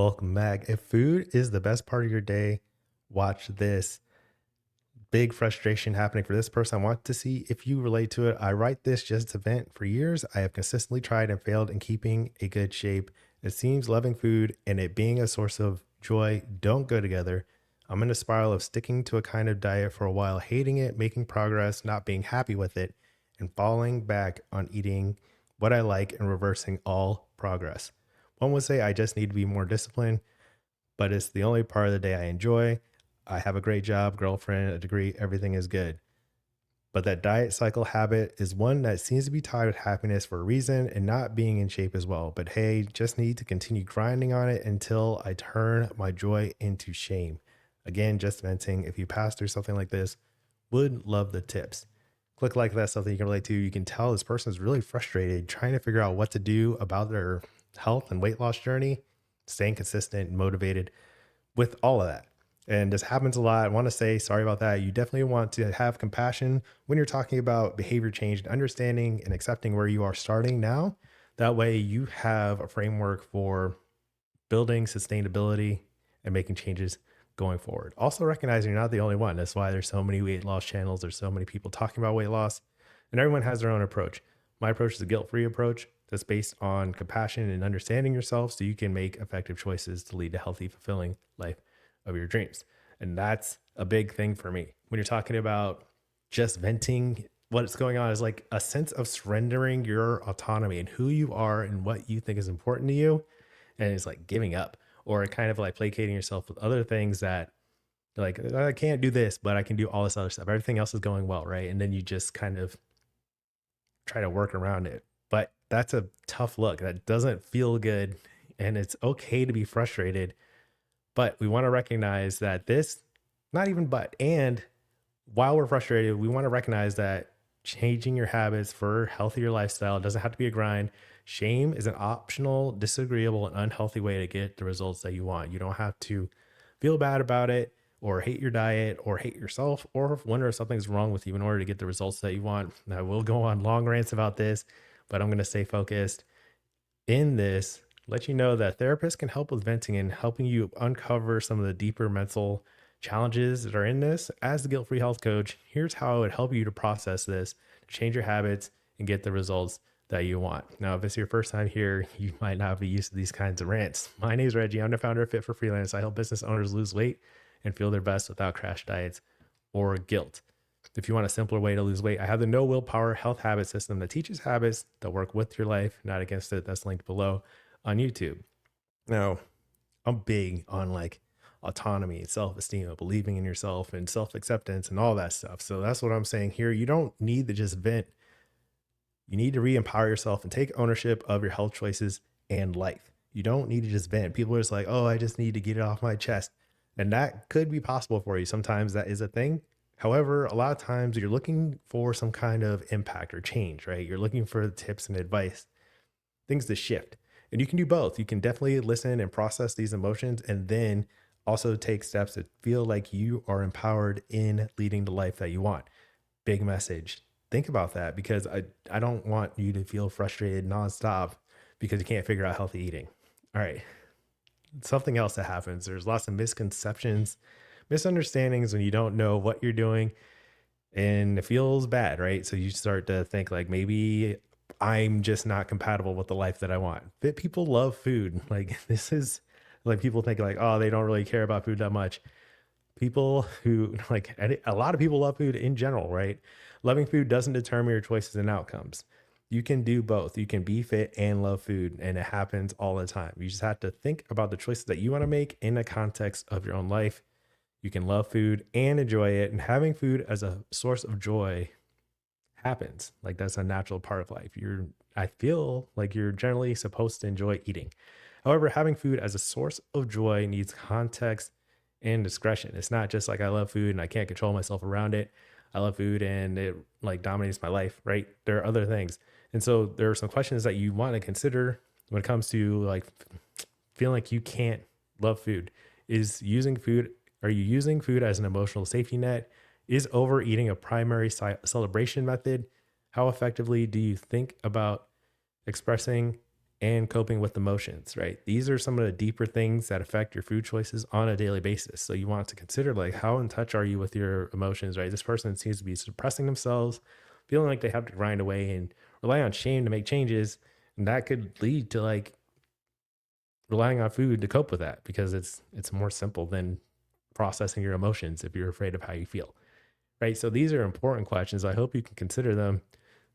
Welcome back. If food is the best part of your day, watch this. Big frustration happening for this person. I want to see if you relate to it. I write this just to vent. For years, I have consistently tried and failed in keeping a good shape. It seems loving food and it being a source of joy don't go together. I'm in a spiral of sticking to a kind of diet for a while, hating it, making progress, not being happy with it, and falling back on eating what I like and reversing all progress. One would say I just need to be more disciplined, but it's the only part of the day I enjoy. I have a great job, girlfriend, a degree, everything is good. But that diet cycle habit is one that seems to be tied with happiness for a reason and not being in shape as well. But hey, just need to continue grinding on it until I turn my joy into shame. Again, just venting. If you pass through something like this, would love the tips. Click like that's something you can relate to. You can tell this person is really frustrated trying to figure out what to do about their health and weight loss journey, staying consistent and motivated with all of that. And this happens a lot. I want to say sorry about that. You definitely want to have compassion when you're talking about behavior change and understanding and accepting where you are starting now. That way you have a framework for building sustainability and making changes going forward. Also recognizing you're not the only one. That's why there's so many weight loss channels. There's so many people talking about weight loss, and everyone has their own approach. My approach is a guilt-free approach that's based on compassion and understanding yourself so you can make effective choices to lead a healthy, fulfilling life of your dreams. And that's a big thing for me. When you're talking about just venting, what's going on is like a sense of surrendering your autonomy and who you are and what you think is important to you. And it's like giving up or kind of like placating yourself with other things that like, I can't do this, but I can do all this other stuff. Everything else is going well, right? And then you just kind of try to work around it. But that's a tough look. That doesn't feel good. And it's okay to be frustrated. But we want to recognize that this, not even but, and while we're frustrated, we want to recognize that changing your habits for healthier lifestyle doesn't have to be a grind. Shame is an optional, disagreeable, and unhealthy way to get the results that you want. You don't have to feel bad about it or hate your diet or hate yourself or wonder if something's wrong with you in order to get the results that you want. Now, I will go on long rants about this, but I'm going to stay focused in this. Let you know that therapists can help with venting and helping you uncover some of the deeper mental challenges that are in this. As the guilt-free health coach, here's how it would help you to process this, change your habits, and get the results that you want. Now, if it's your first time here, you might not be used to these kinds of rants. My name is Reggie. I'm the founder of Fit for Freelance. I help business owners lose weight and feel their best without crash diets or guilt. If you want a simpler way to lose weight, I have the No Willpower Health Habit System that teaches habits that work with your life, not against it. That's linked below on YouTube. Now, I'm big on like autonomy, self-esteem, believing in yourself and self-acceptance and all that stuff. So that's what I'm saying here. You don't need to just vent. You need to re-empower yourself and take ownership of your health choices and life. You don't need to just vent. People are just like, oh, I just need to get it off my chest. And that could be possible for you. Sometimes that is a thing. However, a lot of times you're looking for some kind of impact or change, right? You're looking for tips and advice, things to shift. And you can do both. You can definitely listen and process these emotions and then also take steps that feel like you are empowered in leading the life that you want. Big message. Think about that because I don't want you to feel frustrated nonstop because you can't figure out healthy eating. All right. Something else that happens. There's lots of misconceptions, misunderstandings when you don't know what you're doing and it feels bad, right? So you start to think like maybe I'm just not compatible with the life that I want. Fit people love food. Like this is like people think like, oh, they don't really care about food that much. People who like a lot of people love food in general, right? Loving food doesn't determine your choices and outcomes. You can do both. You can be fit and love food, and it happens all the time. You just have to think about the choices that you want to make in the context of your own life. You can love food and enjoy it, and having food as a source of joy happens. Like that's a natural part of life. I feel like you're generally supposed to enjoy eating. However, having food as a source of joy needs context and discretion. It's not just like I love food and I can't control myself around it. I love food and it like dominates my life, right? There are other things. And so there are some questions that you want to consider when it comes to like feeling like you can't love food. Are you using food as an emotional safety net? Is overeating a primary celebration method? How effectively do you think about expressing and coping with emotions, right? These are some of the deeper things that affect your food choices on a daily basis. So you want to consider like how in touch are you with your emotions, right? This person seems to be suppressing themselves, feeling like they have to grind away and rely on shame to make changes. And that could lead to like relying on food to cope with that because it's more simple than processing your emotions if you're afraid of how you feel. Right. So these are important questions. I hope you can consider them.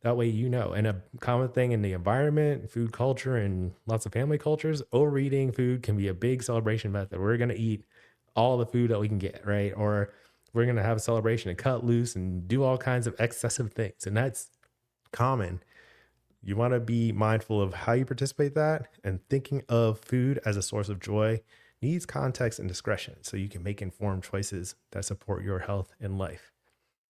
That way, you know. And a common thing in the environment, food culture, and lots of family cultures, overeating food can be a big celebration method. We're going to eat all the food that we can get, right? Or we're going to have a celebration and cut loose and do all kinds of excessive things. And that's common. You want to be mindful of how you participate that, and thinking of food as a source of joy needs context and discretion so you can make informed choices that support your health and life.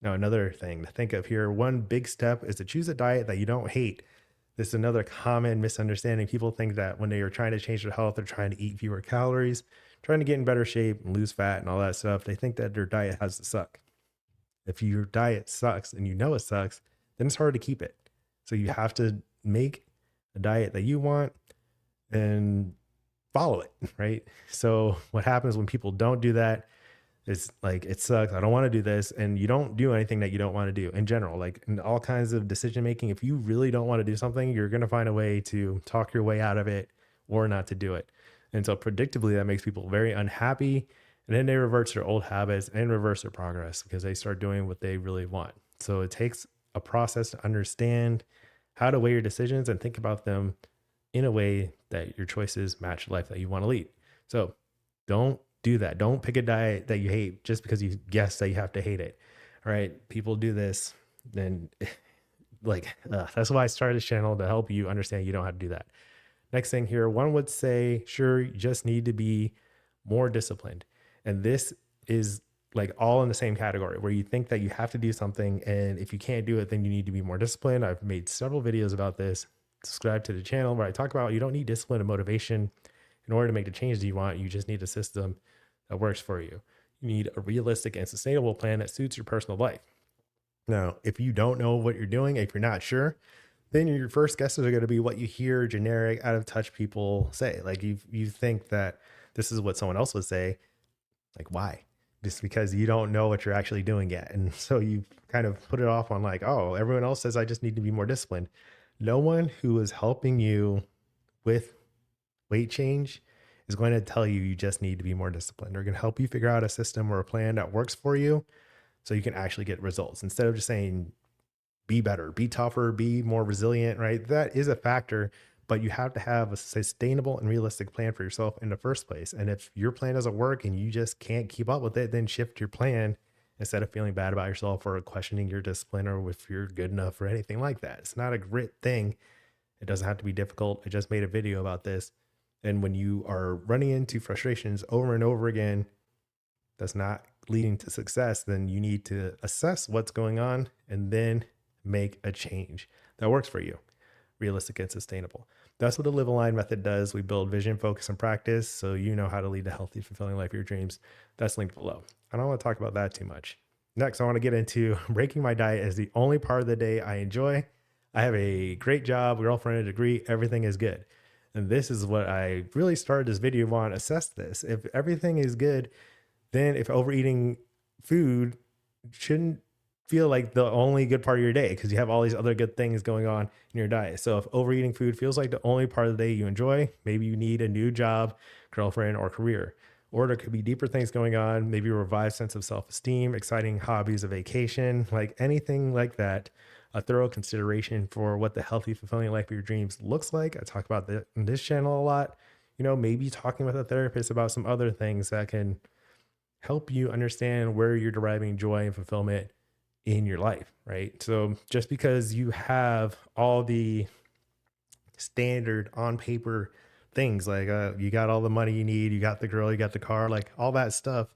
Now, another thing to think of here, one big step is to choose a diet that you don't hate. This is another common misunderstanding. People think that when they are trying to change their health, they're trying to eat fewer calories, trying to get in better shape and lose fat and all that stuff. They think that their diet has to suck. If your diet sucks and you know it sucks, then it's hard to keep it. So you have to make a diet that you want and follow it, right? So what happens when people don't do that? It's like, it sucks. I don't want to do this. And you don't do anything that you don't want to do in general, like in all kinds of decision making. If you really don't want to do something, you're going to find a way to talk your way out of it or not to do it. And so predictably, that makes people very unhappy. And then they revert to their old habits and reverse their progress because they start doing what they really want. So it takes a process to understand how to weigh your decisions and think about them in a way that your choices match the life that you want to lead. So don't do that. Don't pick a diet that you hate just because you guess that you have to hate it. All right. People do this. Then that's why I started this channel, to help you understand you don't have to do that. Next thing here, one would say, sure, you just need to be more disciplined. And this is like all in the same category where you think that you have to do something. And if you can't do it, then you need to be more disciplined. I've made several videos about this. Subscribe to the channel where I talk about you don't need discipline and motivation in order to make the changes you want. You just need a system that works for you. You need a realistic and sustainable plan that suits your personal life. Now, if you don't know what you're doing, if you're not sure, then your first guesses are going to be what you hear generic, out of touch people say. Like you think that this is what someone else would say. Like, why? Just because you don't know what you're actually doing yet. And so you kind of put it off on like, oh, everyone else says I just need to be more disciplined. No one who is helping you with weight change is going to tell you you just need to be more disciplined. They're going to help you figure out a system or a plan that works for you so you can actually get results instead of just saying, be better, be tougher, be more resilient, right? That is a factor, but you have to have a sustainable and realistic plan for yourself in the first place. And if your plan doesn't work and you just can't keep up with it, then shift your plan instead of feeling bad about yourself or questioning your discipline or if you're good enough or anything like that. It's not a grit thing. It doesn't have to be difficult. I just made a video about this. And when you are running into frustrations over and over again, that's not leading to success, then you need to assess what's going on and then make a change that works for you, realistic and sustainable. That's what the Live Aligned method does. We build vision, focus, and practice so you know how to lead a healthy, fulfilling life of your dreams. That's linked below. I don't want to talk about that too much. Next, I want to get into breaking my diet is the only part of the day I enjoy. I have a great job, girlfriend, a degree, everything is good. And this is what I really started this video on. Assess this. If everything is good, then if overeating food shouldn't feel like the only good part of your day because you have all these other good things going on in your diet. So if overeating food feels like the only part of the day you enjoy, maybe you need a new job, girlfriend, or career. Or there could be deeper things going on, maybe a revived sense of self-esteem, exciting hobbies, a vacation, like anything like that. A thorough consideration for what the healthy, fulfilling life of your dreams looks like. I talk about that in this channel a lot. Maybe talking with a therapist about some other things that can help you understand where you're deriving joy and fulfillment in your life, right? So just because you have all the standard on paper things like you got all the money you need, you got the girl, you got the car, like all that stuff,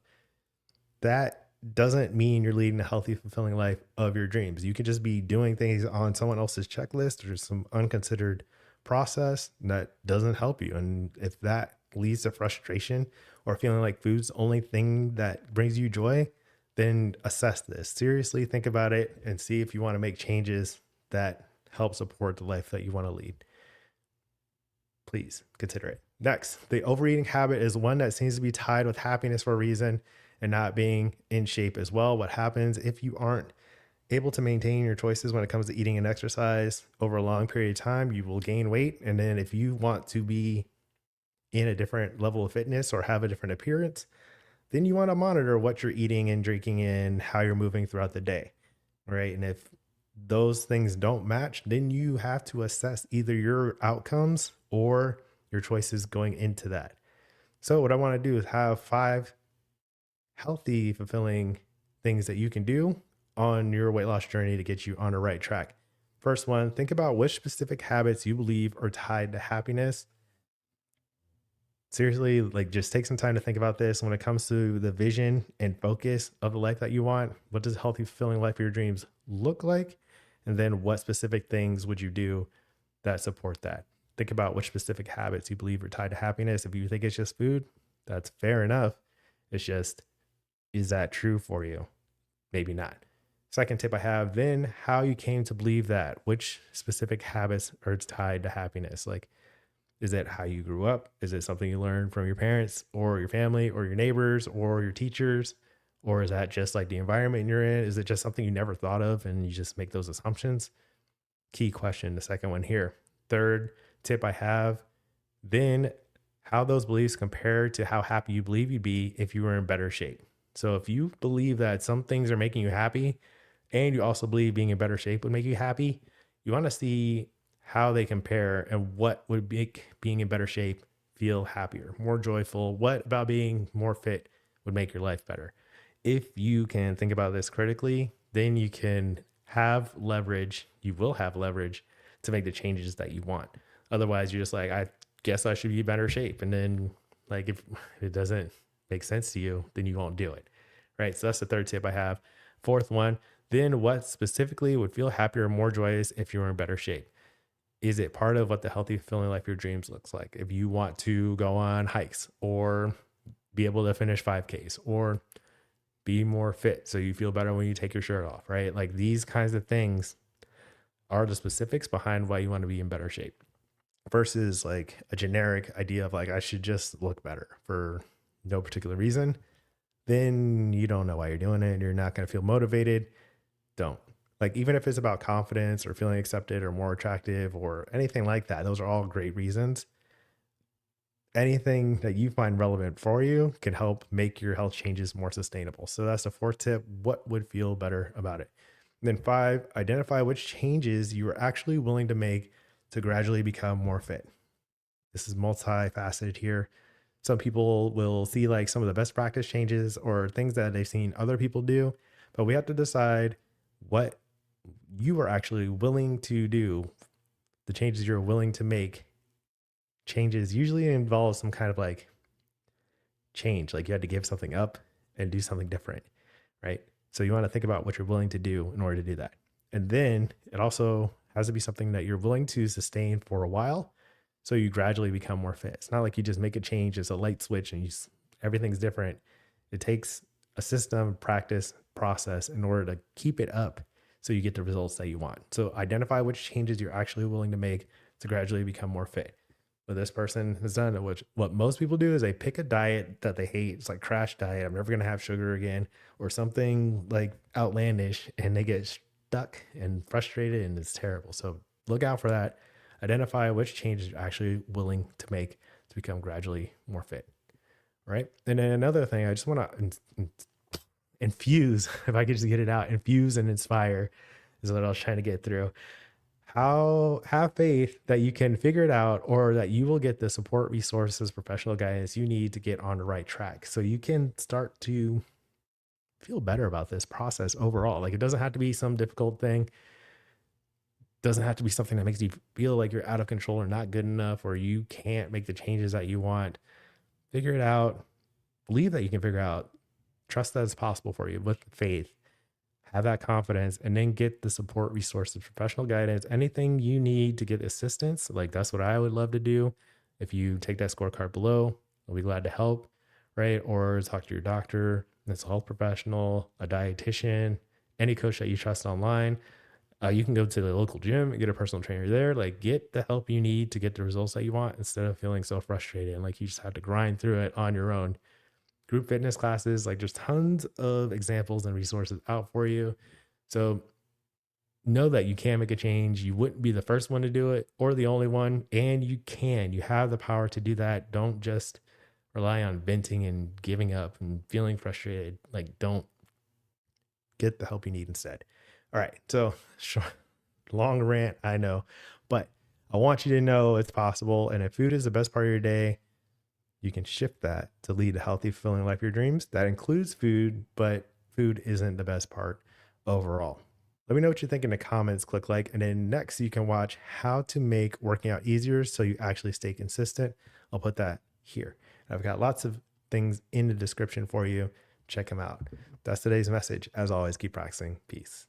that doesn't mean you're leading a healthy, fulfilling life of your dreams. You could just be doing things on someone else's checklist or some unconsidered process that doesn't help you. And if that leads to frustration or feeling like food's the only thing that brings you joy, then assess this. Seriously, think about it and see if you want to make changes that help support the life that you want to lead. please consider it. Next, the overeating habit is one that seems to be tied with happiness for a reason and not being in shape as well. What happens if you aren't able to maintain your choices when it comes to eating and exercise over a long period of time? You will gain weight. And then if you want to be in a different level of fitness or have a different appearance, then you want to monitor what you're eating and drinking and how you're moving throughout the day, right? And if those things don't match, then you have to assess either your outcomes or your choices going into that. So what I want to do is have 5 healthy, fulfilling things that you can do on your weight loss journey to get you on the right track. First one, think about which specific habits you believe are tied to happiness. Seriously, like just take some time to think about this when it comes to the vision and focus of the life that you want. What does a healthy, fulfilling life of your dreams look like? And then what specific things would you do that support that? Think about which specific habits you believe are tied to happiness. If you think it's just food, that's fair enough. It's just, is that true for you? Maybe not. Second tip I have, then how you came to believe that, which specific habits are tied to happiness. Like, is it how you grew up? Is it something you learned from your parents or your family or your neighbors or your teachers? Or is that just like the environment you're in? Is it just something you never thought of and you just make those assumptions? Key question, the second one here. Third tip I have, then how those beliefs compare to how happy you believe you'd be if you were in better shape. So if you believe that some things are making you happy and you also believe being in better shape would make you happy, you want to see how they compare and what would make being in better shape feel happier, more joyful. What about being more fit would make your life better? If you can think about this critically, then you can have leverage. You will have leverage to make the changes that you want. Otherwise, you're just like, I guess I should be in better shape. And then, like, if it doesn't make sense to you, then you won't do it. Right. So that's the third tip I have. Fourth one, then what specifically would feel happier or more joyous if you were in better shape? Is it part of what the healthy, fulfilling life of your dreams looks like? If you want to go on hikes or be able to finish 5Ks or be more fit so you feel better when you take your shirt off, right? Like these kinds of things are the specifics behind why you want to be in better shape versus like a generic idea of like, I should just look better for no particular reason. Then you don't know why you're doing it. You're not going to feel motivated. Don't. Like, even if it's about confidence or feeling accepted or more attractive or anything like that, those are all great reasons. Anything that you find relevant for you can help make your health changes more sustainable. So that's the fourth tip. What would feel better about it? And then 5, identify which changes you are actually willing to make to gradually become more fit. This is multifaceted here. Some people will see like some of the best practice changes or things that they've seen other people do, but we have to decide what you are actually willing to do. The changes you're willing to make. Changes usually involve some kind of like change, like you had to give something up and do something different, right? So you want to think about what you're willing to do in order to do that. And then it also has to be something that you're willing to sustain for a while. So you gradually become more fit. It's not like you just make a change, it's a light switch and everything's different. It takes a system, practice, process in order to keep it up so you get the results that you want. So identify which changes you're actually willing to make to gradually become more fit. What this person has done, which what most people do is they pick a diet that they hate. It's like crash diet. I'm never going to have sugar again or something like outlandish, and they get stuck and frustrated and it's terrible. So look out for that. Identify which changes you're actually willing to make to become gradually more fit. Right. And then another thing, I just want to infuse, if I could just get it out, infuse and inspire is what I was trying to get through. How have faith that you can figure it out or that you will get the support, resources, professional guidance you need to get on the right track so you can start to feel better about this process overall. Like it doesn't have to be some difficult thing. It doesn't have to be something that makes you feel like you're out of control or not good enough or you can't make the changes that you want. Figure it out. Believe that you can figure out. Trust that it's possible for you with faith. Have that confidence and then get the support, resources, professional guidance, anything you need to get assistance. Like that's what I would love to do. If you take that scorecard below, I'll be glad to help, right? Or talk to your doctor, mental health professional, a dietitian, any coach that you trust online. You can go to the local gym and get a personal trainer there. Like, get the help you need to get the results that you want instead of feeling so frustrated and like you just have to grind through it on your own. Group fitness classes, like, there's tons of examples and resources out for you. So know that you can make a change. You wouldn't be the first one to do it or the only one, and you have the power to do that. Don't just rely on venting and giving up and feeling frustrated. Like, don't, get the help you need instead. All right. So, long rant, I know, but I want you to know it's possible. And if food is the best part of your day, you can shift that to lead a healthy, fulfilling life of your dreams. That includes food, but food isn't the best part overall. Let me know what you think in the comments. Click like, and then next you can watch how to make working out easier so you actually stay consistent. I'll put that here. I've got lots of things in the description for you. Check them out. That's today's message. As always, keep practicing. Peace.